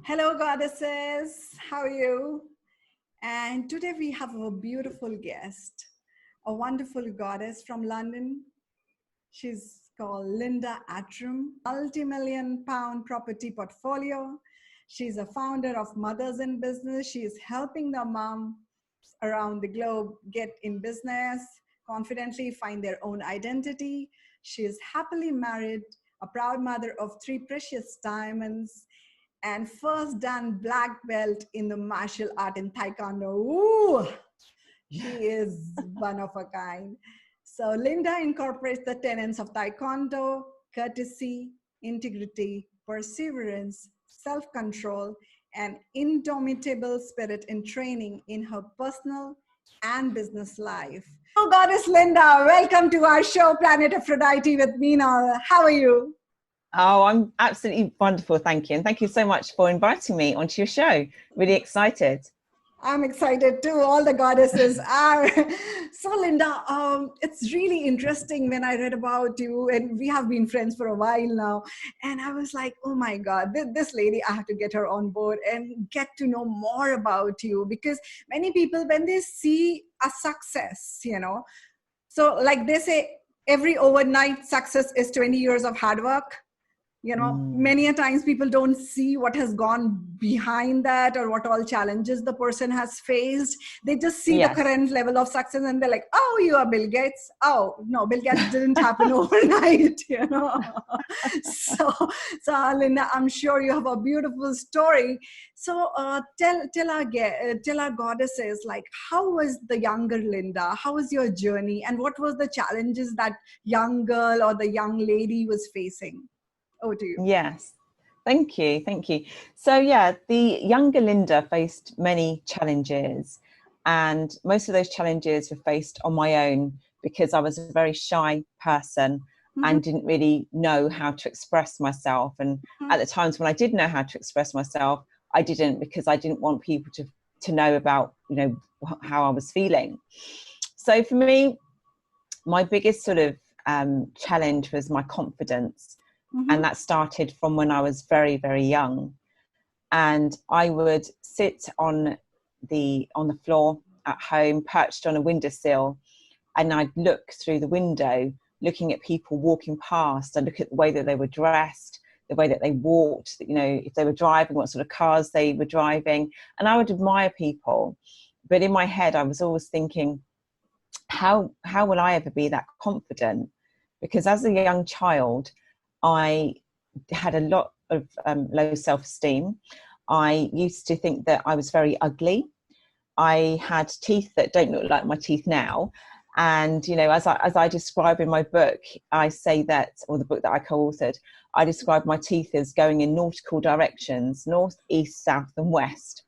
Hello, goddesses. How are you? And today we have a beautiful guest, a wonderful goddess from London. She's called Linda Attram, multi-million pound property portfolio. She's a founder of Mothers in Business. She is helping the moms around the globe get in business, confidently find their own identity. She is happily married, a proud mother of 3 precious diamonds, and first dan black belt in the martial art in Taekwondo. Ooh, she is one of a kind. So Linda incorporates the tenets of Taekwondo: courtesy, integrity, perseverance, self-control, and indomitable spirit in training in her personal and business life. Oh, Goddess Linda, welcome to our show, Planet Aphrodite with Meenal. How are you? Oh, I'm absolutely wonderful. Thank you. And thank you so much for inviting me onto your show. Really excited. I'm excited too. All the goddesses are. So, Linda, it's really interesting when I read about you, and we have been friends for a while now. And I was like, oh my God, this lady, I have to get her on board and get to know more about you. Because many people, when they see a success, so like they say, every overnight success is 20 years of hard work. Many a times people don't see what has gone behind that or what all challenges the person has faced. They just see the current level of success and they're like, oh, you are Bill Gates. Oh, no, Bill Gates didn't happen overnight, So Linda, I'm sure you have a beautiful story. So tell our goddesses, like, how was the younger Linda? How was your journey? And what was the challenges that young girl or the young lady was facing? Over to you. Yes. Thank you. Thank you. So yeah, the younger Linda faced many challenges, and most of those challenges were faced on my own because I was a very shy person and didn't really know how to express myself. And at the times when I did know how to express myself, I didn't, because I didn't want people to know about, how I was feeling. So for me, my biggest sort of challenge was my confidence. And that started from when I was very, very young. And I would sit on the floor at home, perched on a windowsill, and I'd look through the window, looking at people walking past. I'd look at the way that they were dressed, the way that they walked, if they were driving, what sort of cars they were driving. And I would admire people. But in my head, I was always thinking, how will I ever be that confident? Because as a young child, I had a lot of low self-esteem. I used to think that I was very ugly. I had teeth that don't look like my teeth now. And, as I describe in my book, I say that, or the book that I co-authored, I describe my teeth as going in nautical directions, north, east, south, and west.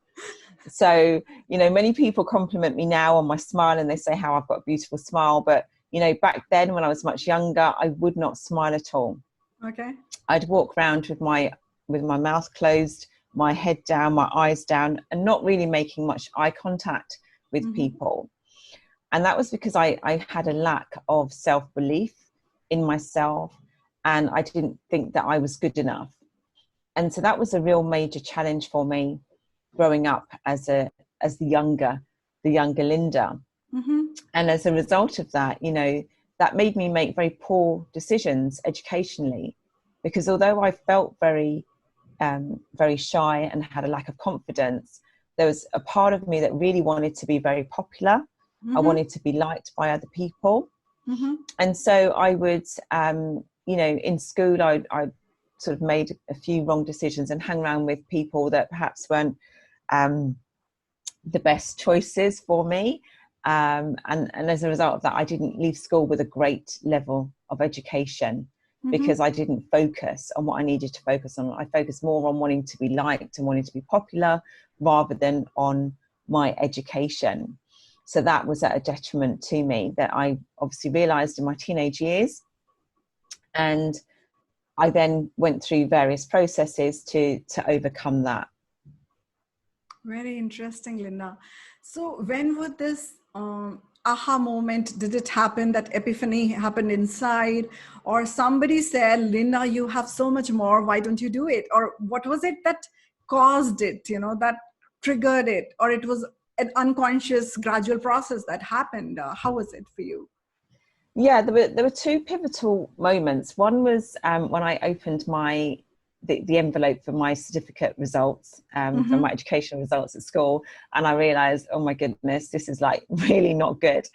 So, many people compliment me now on my smile and they say how I've got a beautiful smile. But, back then when I was much younger, I would not smile at all. Okay. I'd walk around with my mouth closed, my head down, my eyes down, and not really making much eye contact with people. And that was because I had a lack of self-belief in myself, and I didn't think that I was good enough. And so that was a real major challenge for me growing up as the younger Linda. And as a result of that, that made me make very poor decisions educationally, because although I felt very, very shy and had a lack of confidence, there was a part of me that really wanted to be very popular. I wanted to be liked by other people. And so I would, in school, I sort of made a few wrong decisions and hung around with people that perhaps weren't the best choices for me. And as a result of that, I didn't leave school with a great level of education because I didn't focus on what I needed to focus on. I focused more on wanting to be liked and wanting to be popular rather than on my education. So that was at a detriment to me, that I obviously realized in my teenage years. And I then went through various processes to overcome that. Very interesting, Linda. So when would this aha moment, did it happen, that epiphany happened inside, or somebody said, Linda, you have so much more, why don't you do it? Or what was it that caused it, that triggered it, or it was an unconscious gradual process that happened? How was it for you? Yeah, there were two pivotal moments. One was when I opened the envelope for my certificate results, for my educational results at school, and I realized, oh my goodness, this is like really not good.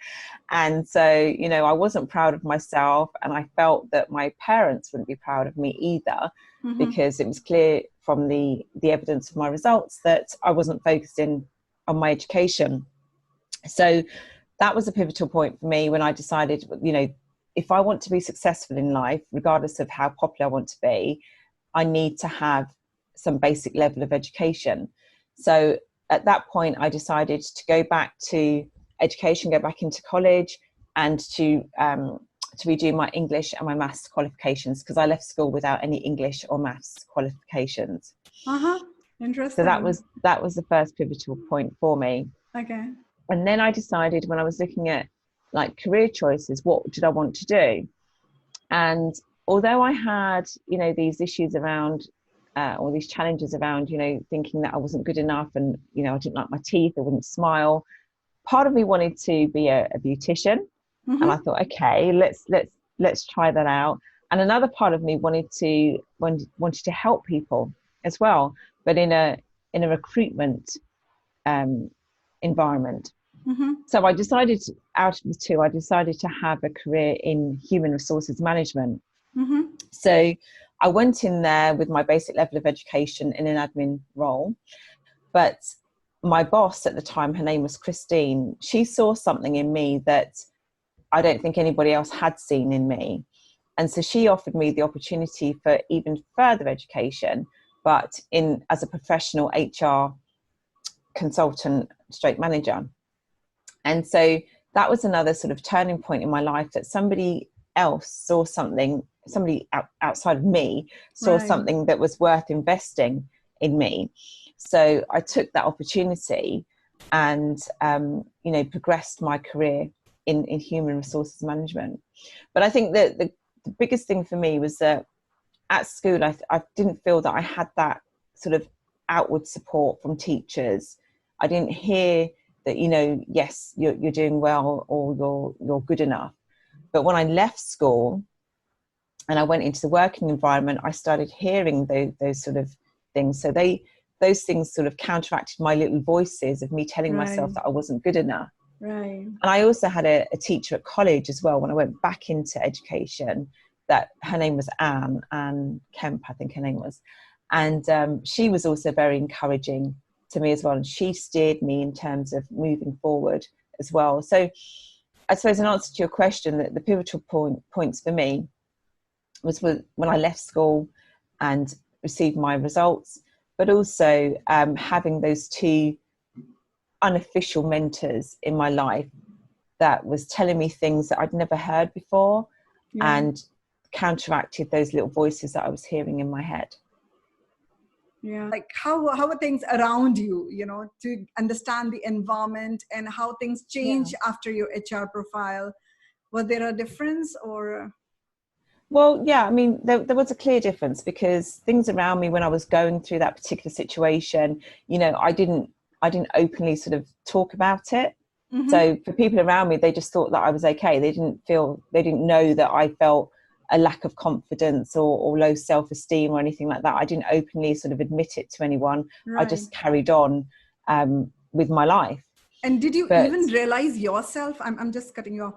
And so, I wasn't proud of myself, and I felt that my parents wouldn't be proud of me either, because it was clear from the evidence of my results that I wasn't focusing on my education. So that was a pivotal point for me when I decided, if I want to be successful in life, regardless of how popular I want to be, I need to have some basic level of education. So at that point, I decided to go back to education, go back into college, and to redo my English and my maths qualifications, because I left school without any English or maths qualifications. Interesting. So that was the first pivotal point for me. Okay. And then I decided, when I was looking at like career choices, what did I want to do? And although I had, these issues around, or these challenges around, thinking that I wasn't good enough, and, I didn't like my teeth, I wouldn't smile. Part of me wanted to be a beautician. And I thought, okay, let's try that out. And another part of me wanted to help people as well, but in a recruitment environment. So I decided, out of the two, I decided to have a career in human resources management. So I went in there with my basic level of education in an admin role. But my boss at the time, her name was Christine, she saw something in me that I don't think anybody else had seen in me. And so she offered me the opportunity for even further education, but as a professional HR consultant / manager. And so that was another sort of turning point in my life, that somebody else saw something, somebody outside of me saw something that was worth investing in me. So I took that opportunity and, progressed my career in human resources management. But I think that the biggest thing for me was that at school, I didn't feel that I had that sort of outward support from teachers. I didn't hear that, yes, you're doing well, or you're good enough. But when I left school and I went into the working environment, I started hearing those sort of things. So those things sort of counteracted my little voices of me telling myself that I wasn't good enough. And I also had a teacher at college as well, when I went back into education, that her name was Anne Kemp, I think her name was. And she was also very encouraging to me as well. And she steered me in terms of moving forward as well. So I suppose, in answer to your question, that the pivotal points for me was when I left school and received my results, but also having those two unofficial mentors in my life that was telling me things that I'd never heard before, and counteracted those little voices that I was hearing in my head. Like how are things around you, to understand the environment and how things change after your HR profile? Was there a difference, or? Well, yeah, I mean, there was a clear difference, because things around me when I was going through that particular situation, I didn't openly sort of talk about it. So for people around me, they just thought that I was okay. They didn't know that I felt a lack of confidence or low self-esteem or anything like that. I didn't openly sort of admit it to anyone. I just carried on with my life. And did you even realize yourself, I'm just cutting you off,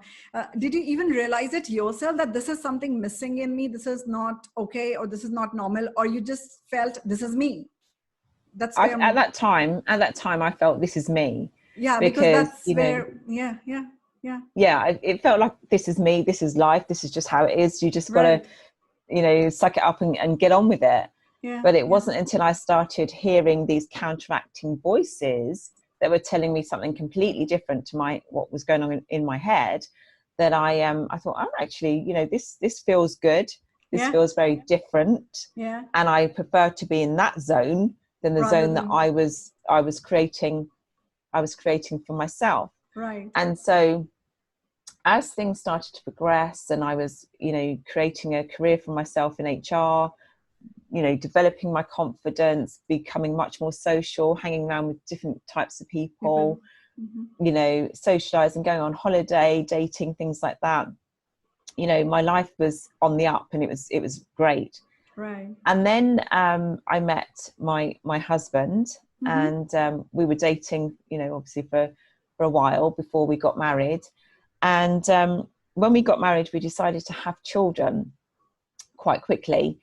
did you even realize it yourself, that this is something missing in me, this is not okay, or this is not normal, or you just felt this is me? That's where at that time I felt this is me. Yeah, because that's where, it felt like this is me, this is life, this is just how it is. You just got to, suck it up and get on with it. But it wasn't until I started hearing these counteracting voices that were telling me something completely different to what was going on in my head, that I thought, oh, actually, this feels good. This feels very different. And I prefer to be in that zone than the zone that I was creating for myself. And so as things started to progress, and I was, creating a career for myself in HR, developing my confidence, becoming much more social, hanging around with different types of people, socializing, going on holiday, dating, things like that. My life was on the up, and it was great. Right. And then I met my husband, and we were dating, obviously for a while before we got married. And when we got married, we decided to have children quite quickly.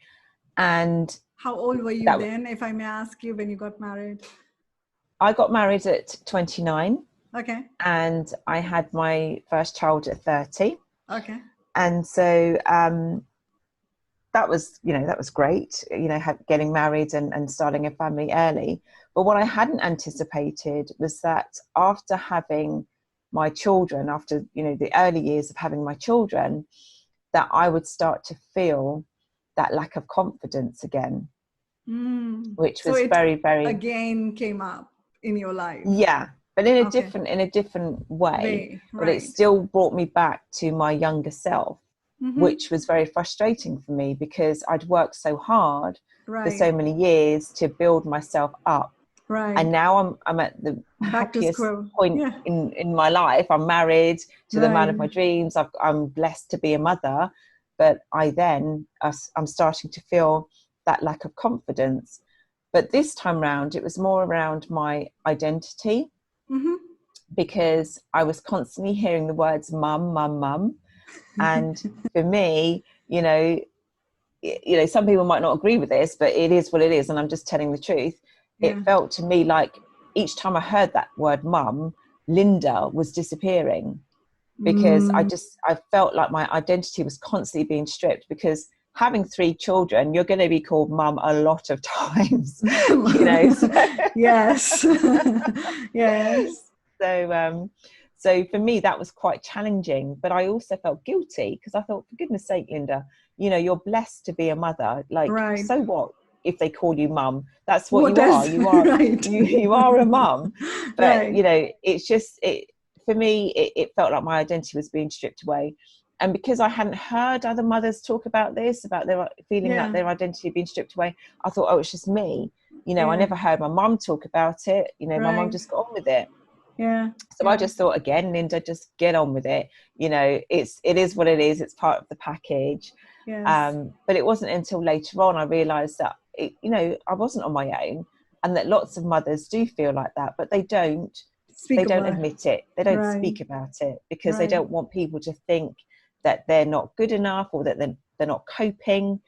And how old were you then, if I may ask you, when you got married? I got married at 29. Okay. And I had my first child at 30. Okay. And so that was great, getting married and starting a family early. But what I hadn't anticipated was that after having my children, after, the early years of having my children, that I would start to feel that lack of confidence again, which was very, very again came up in your life. Yeah, but in a different way. Right. But it still brought me back to my younger self, which was very frustrating for me, because I'd worked so hard for so many years to build myself up. Right. And now I'm at the happiest point in my life. I'm married to the man of my dreams. I'm blessed to be a mother, but I'm starting to feel that lack of confidence. But this time round, it was more around my identity, because I was constantly hearing the words mum, mum, mum. And for me, some people might not agree with this, but it is what it is. And I'm just telling the truth. Yeah. It felt to me like each time I heard that word mum, Linda was disappearing, because I felt like my identity was constantly being stripped, because having 3 children, you're going to be called mum a lot of times, So. Yes. Yes. So for me, that was quite challenging, but I also felt guilty, because I thought, for goodness sake, Linda, you're blessed to be a mother. Like, so what if they call you mum? That's what you are. You are, you are a mum. But, it's just, for me, it felt like my identity was being stripped away. And because I hadn't heard other mothers talk about this, about their feeling like their identity had been stripped away, I thought, oh, it's just me. I never heard my mum talk about it. My mum just got on with it. Yeah. So I just thought, again, Linda, just get on with it. It is what it is. It's part of the package. Yes. But it wasn't until later on I realised that, I wasn't on my own, and that lots of mothers do feel like that, but they don't admit it. They don't speak about it, because they don't want people to think that they're not good enough, or that they're not coping.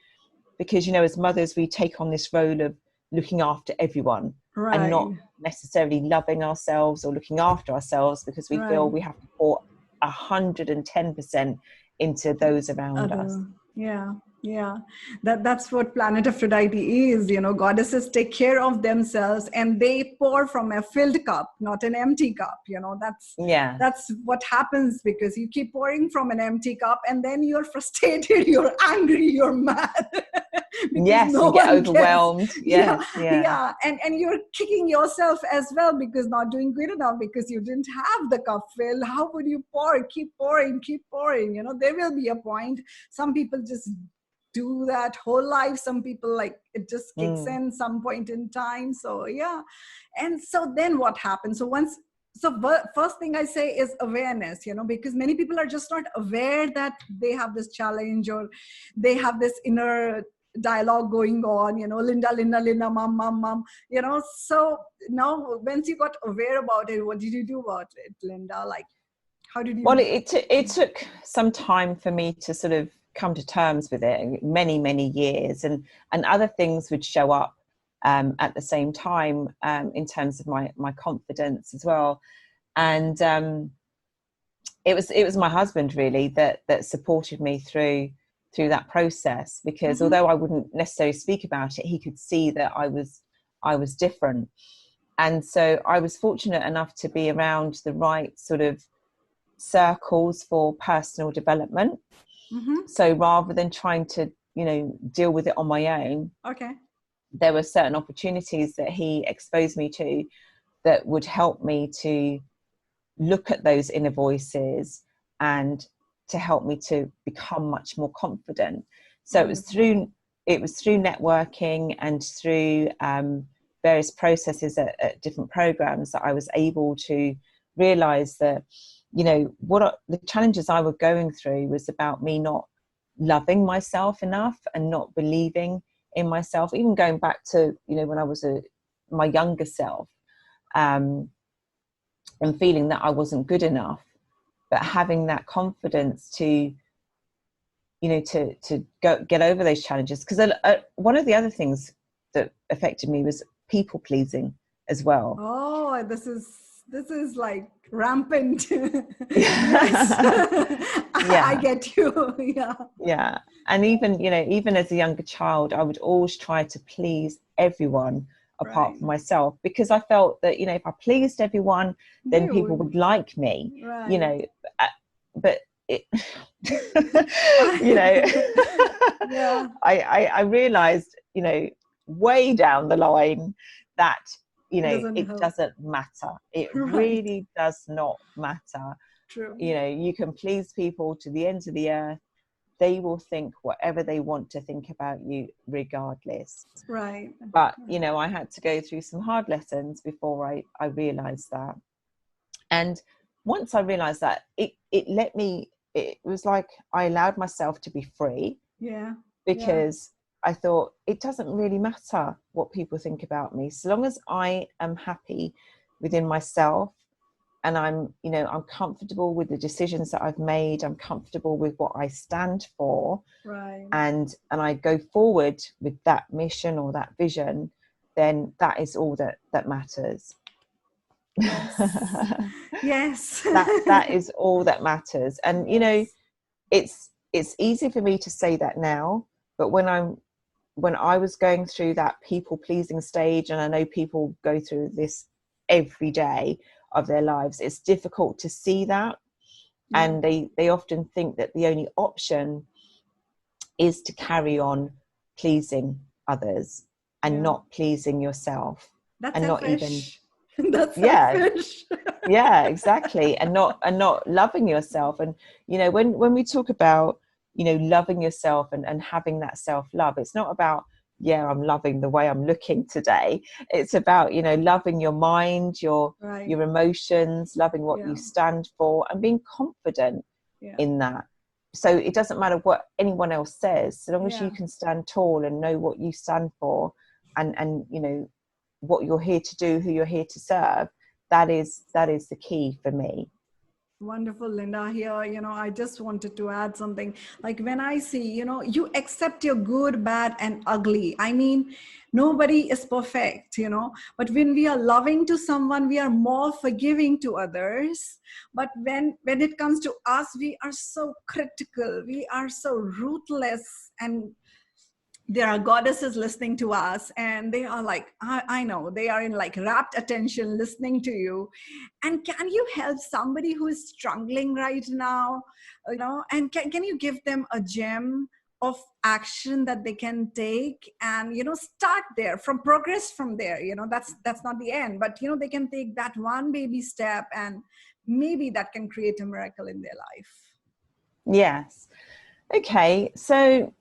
Because, as mothers, we take on this role of looking after everyone, and not necessarily loving ourselves or looking after ourselves, because we feel we have to pour 110% into those around us. Yeah, that's what planet Aphrodite is. Goddesses take care of themselves, and they pour from a filled cup, not an empty cup. That's what happens, because you keep pouring from an empty cup, and then you're frustrated, you're angry, you're mad. Yes, you get overwhelmed. Yeah. And you're kicking yourself as well, because not doing good enough, because you didn't have the cup filled. How would you pour? Keep pouring. There will be a point. Some people just do that whole life. Some people, like, it just kicks in some point in time. So and so then what happens? First thing I say is awareness, because many people are just not aware that they have this challenge, or they have this inner dialogue going on, Linda, mom, so now once you got aware about it, what did you do about it, Linda? Like, how did you? Well, it took some time for me to sort of come to terms with it, many years, and other things would show up at the same time, in terms of my confidence as well. And it was my husband really that supported me through that process, because although I wouldn't necessarily speak about it, he could see that I was different. And so I was fortunate enough to be around the right sort of circles for personal development. So rather than trying to deal with it on my own, there were certain opportunities that he exposed me to that would help me to look at those inner voices and to help me to become much more confident. So it was through it was through networking and through various processes at different programs that I was able to realize that, you know, the challenges I was going through was about me not loving myself enough and not believing in myself, even going back to, you know, when I was my younger self, and feeling that I wasn't good enough, but having that confidence to, you know, to get over those challenges. Because one of the other things that affected me was people pleasing as well. Oh, this is like rampant. Yes. Yeah. I get you. Yeah. Yeah. And even, you know, even as a younger child, I would always try to please everyone apart Right. from myself, because I felt that, you know, if I pleased everyone, then They people would. would like me, you Right. know, but it, you know, Yeah. I realized, you know, way down the line that, you It know, doesn't it help. doesn't matter. It Right. really does not matter. True. You know, you can please people to the ends of the earth. They will think whatever they want to think about you regardless. Right. But, you know, I had to go through some hard lessons before I realized that. And once I realized that, it was like I allowed myself to be free. Yeah. Yeah. Because I thought it doesn't really matter what people think about me, so long as I am happy within myself, and I'm, you know, I'm comfortable with the decisions that I've made, I'm comfortable with what I stand for, Right. and I go forward with that mission or that vision, then that is all that matters. Yes. Yes. that is all that matters. And you know, Yes. it's easy for me to say that now, but when I was going through that people pleasing stage, and I know people go through this every day of their lives, it's difficult to see that. Yeah. And they often think that the only option is to carry on pleasing others and Yeah. not pleasing yourself, That's and not even, selfish. That's yeah, selfish. yeah, exactly. And not loving yourself. And you know, when we talk about, you know, loving yourself and having that self-love, it's not about, yeah, I'm loving the way I'm looking today. It's about, you know, loving your mind, your Right. emotions, loving what Yeah. you stand for, and being confident Yeah. in that. So it doesn't matter what anyone else says, so long as you Yeah. can stand tall and know what you stand for, and you know what you're here to do, who you're here to serve. That is the key for me. Wonderful, Linda. Here, I just wanted to add something. Like when I see, you accept your good, bad, and ugly. I mean, nobody is perfect, but when we are loving to someone, we are more forgiving to others. But when it comes to us, we are so critical, we are so ruthless, and there are goddesses listening to us, and they are like, I know they are in like rapt attention listening to you. And can you help somebody who is struggling right now, and can you give them a gem of action that they can take, and start there, from progress from there. That's not the end, but they can take that one baby step, and maybe that can create a miracle in their life. Yes. Okay, so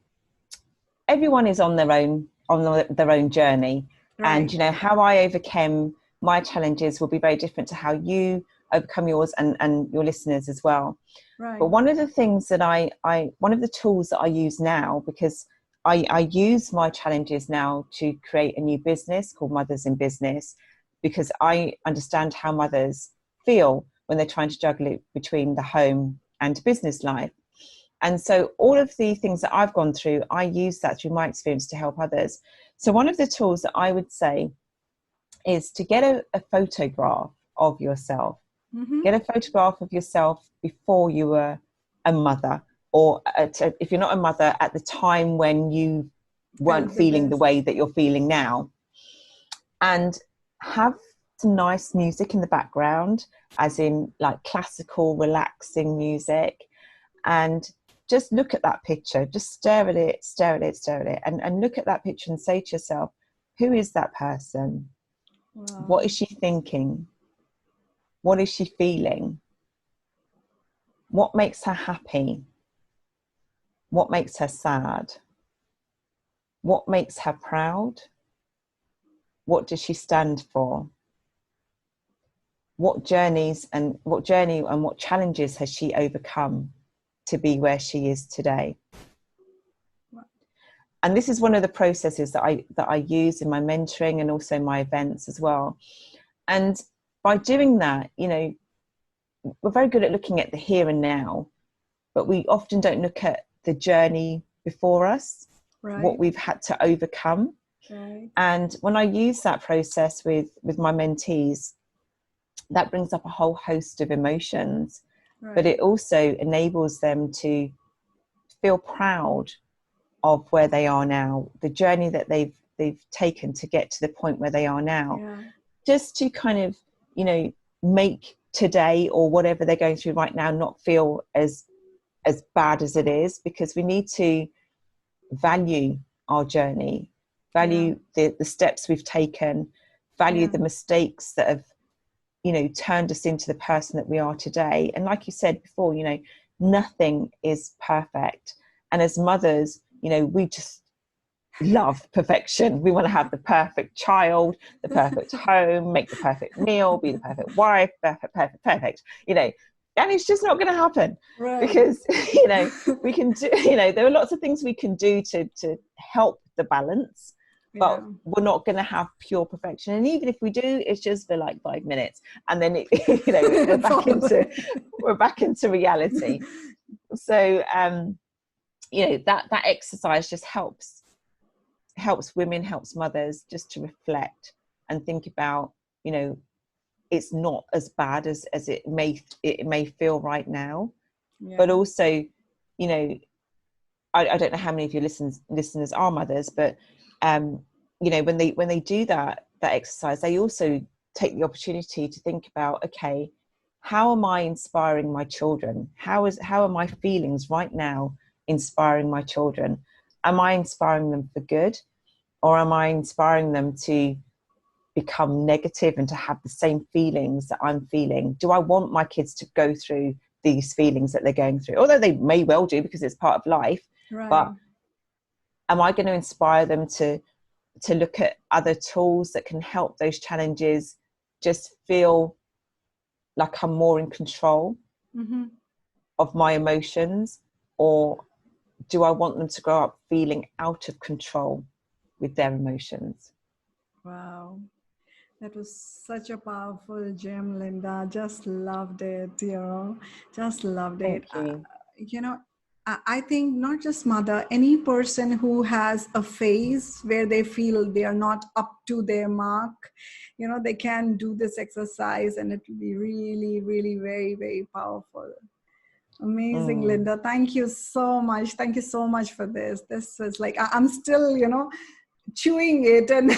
everyone is on their own journey, and Right. you know, how I overcame my challenges will be very different to how you overcome yours, and your listeners as well. But Right. one of the things that one of the tools that I use now, because I use my challenges now to create a new business called Mothers in Business, because I understand how mothers feel when they're trying to juggle it between the home and business life. And so all of the things that I've gone through, I use that through my experience to help others. So one of the tools that I would say is to get a photograph of yourself. Mm-hmm. Get a photograph of yourself before you were a mother, or if you're not a mother, at the time when you weren't Felt the feeling the best. way that you're feeling now. And have some nice music in the background, as in like classical, relaxing music. And just look at that picture, just stare at it, and look at that picture and say to yourself, who is that person? What Wow. is she thinking? What is she feeling? What makes her happy? What makes her sad? What makes her proud? What does she stand for? What journey and what challenges has she overcome to be where she is today? And this is one of the processes that I use in my mentoring and also my events as well. And by doing that, you know, we're very good at looking at the here and now, but we often don't look at the journey before us, what we've had to overcome. And when I use that process with my mentees, that brings up a whole host of emotions, but it also enables them to feel proud of where they are now, the journey that they've taken to get to the point where they are now, just to kind of, you know, make today or whatever they're going through right now not feel as bad as it is, because we need to value our journey, value the steps we've taken, value the mistakes that have, you know, turned us into the person that we are today. And like you said before, you know, nothing is perfect. And as mothers, you know, we just love perfection. We want to have the perfect child, the perfect home, make the perfect meal, be the perfect wife, perfect, you know, and it's just not going to happen because, you know, we can do, you know, there are lots of things we can do to help the balance, but we're not going to have pure perfection. And even if we do, it's just for like 5 minutes, and then it, you know, we're back into reality. So, you know, that exercise just helps women, helps mothers just to reflect and think about, you know, it's not as bad as it may feel right now. But also, you know, I don't know how many of your listeners are mothers, but you know, when they do that exercise, they also take the opportunity to think about, okay, how am I inspiring my children? How are my feelings right now inspiring my children? Am I inspiring them for good, or am I inspiring them to become negative and to have the same feelings that I'm feeling? Do I want my kids to go through these feelings that they're going through? Although they may well do, because it's part of life, but am I going to inspire them to look at other tools that can help those challenges just feel like I'm more in control of my emotions? Or do I want them to grow up feeling out of control with their emotions? Wow. That was such a powerful gem, Linda. Just loved it, you know, just loved it. Thank you. You know, I think not just mother, any person who has a phase where they feel they are not up to their mark, you know, they can do this exercise and it will be really, really very, very powerful. Amazing, Linda. Thank you so much. Thank you so much for this. This was like, I'm still, you know, chewing it, and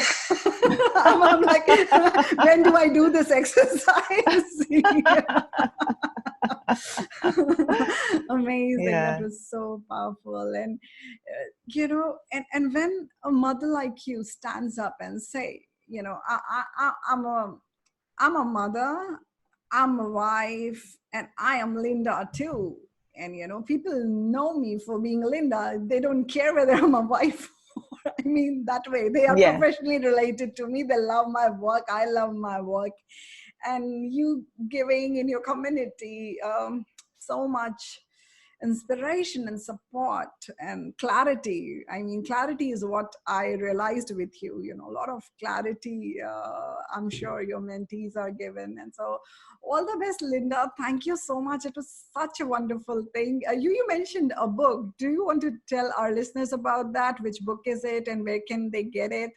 I'm like, when do I do this exercise? Amazing. That was so powerful. And you know, and when a mother like you stands up and say, you know, I'm a mother, I'm a wife, and I am Linda too. And you know, people know me for being Linda. They don't care whether I'm a wife. I mean, that way they are professionally related to me. They love my work. I love my work. And you giving in your community so much inspiration and support and clarity. I mean, clarity is what I realized with you, you know, a lot of clarity. I'm sure your mentees are given. And so all the best, Linda. Thank you so much. It was such a wonderful thing. You mentioned a book. Do you want to tell our listeners about that? Which book is it and where can they get it?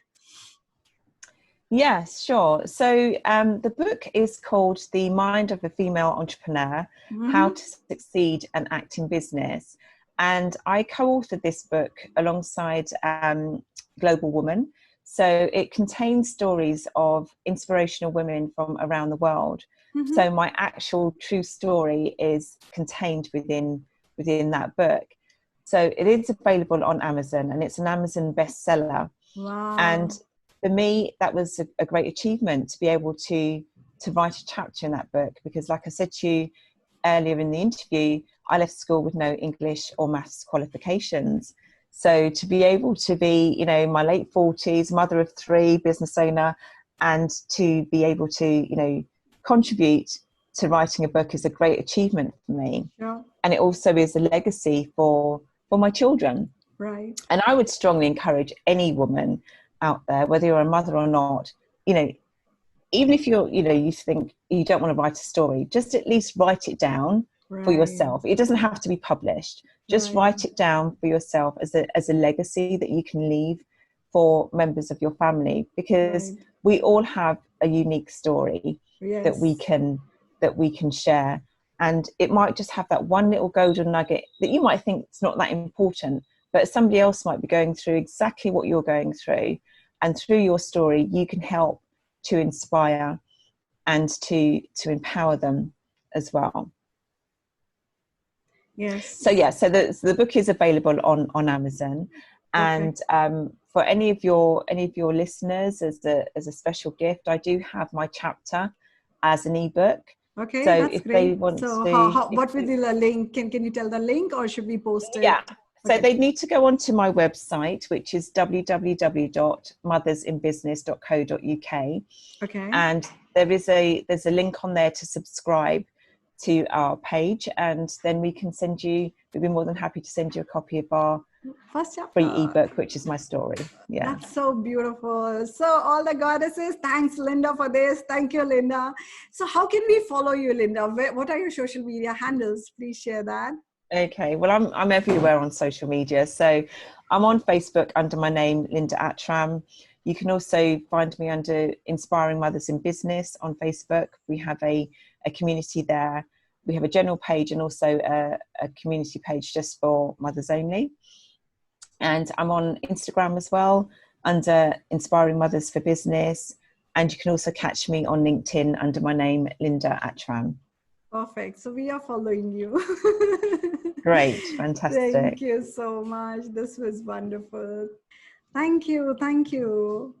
Yes, sure. So the book is called The Mind of a Female Entrepreneur, How to Succeed and Act in Business. And I co-authored this book alongside Global Woman. So it contains stories of inspirational women from around the world. So my actual true story is contained within that book. So it is available on Amazon, and it's an Amazon bestseller. Wow. And for me, that was a great achievement to be able to write a chapter in that book, because like I said to you earlier in the interview, I left school with no English or maths qualifications. So to be able to be, you know, in my late 40s, mother of 3, business owner, and to be able to, you know, contribute to writing a book is a great achievement for me. Sure. And it also is a legacy for my children. Right. And I would strongly encourage any woman out there, whether you're a mother or not, you know, even if you're, you know, you think you don't want to write a story, just at least write it down for Right. yourself. It doesn't have to be published. Just Right. write it down for yourself as a legacy that you can leave for members of your family, because Right. we all have a unique story that Yes. we can share. And it might just have that one little golden nugget that you might think it's not that important, but somebody else might be going through exactly what you're going through. And through your story, you can help to inspire and to empower them as well. Yes. So yeah, so the book is available on Amazon, and for any of your listeners, as a special gift, I do have my chapter as an ebook. Okay, So that's if great. they want so to, what will be the link? Can you tell the link, or should we post it? yeah. So Okay. they need to go onto my website, which is www.mothersinbusiness.co.uk. Okay. And there's a link on there to subscribe to our page, and then we'd be more than happy to send you a copy of our first chapter free ebook, which is my story. Yeah. That's so beautiful. So all the goddesses, thanks Linda for this. Thank you, Linda. So how can we follow you, Linda? What are your social media handles? Please share that. Okay, well, I'm everywhere on social media. So I'm on Facebook under my name, Linda Attram. You can also find me under Inspiring Mothers in Business on Facebook. We have a community there. We have a general page and also a community page just for mothers only. And I'm on Instagram as well under Inspiring Mothers for Business. And you can also catch me on LinkedIn under my name, Linda Attram. Perfect. So we are following you. Great. Fantastic. Thank you so much. This was wonderful. Thank you. Thank you.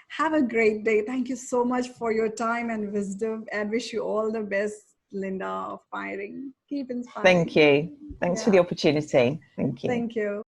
Have a great day. Thank you so much for your time and wisdom, and wish you all the best, Linda. Keep inspiring. Thank you. Thanks for the opportunity. Thank you. Thank you.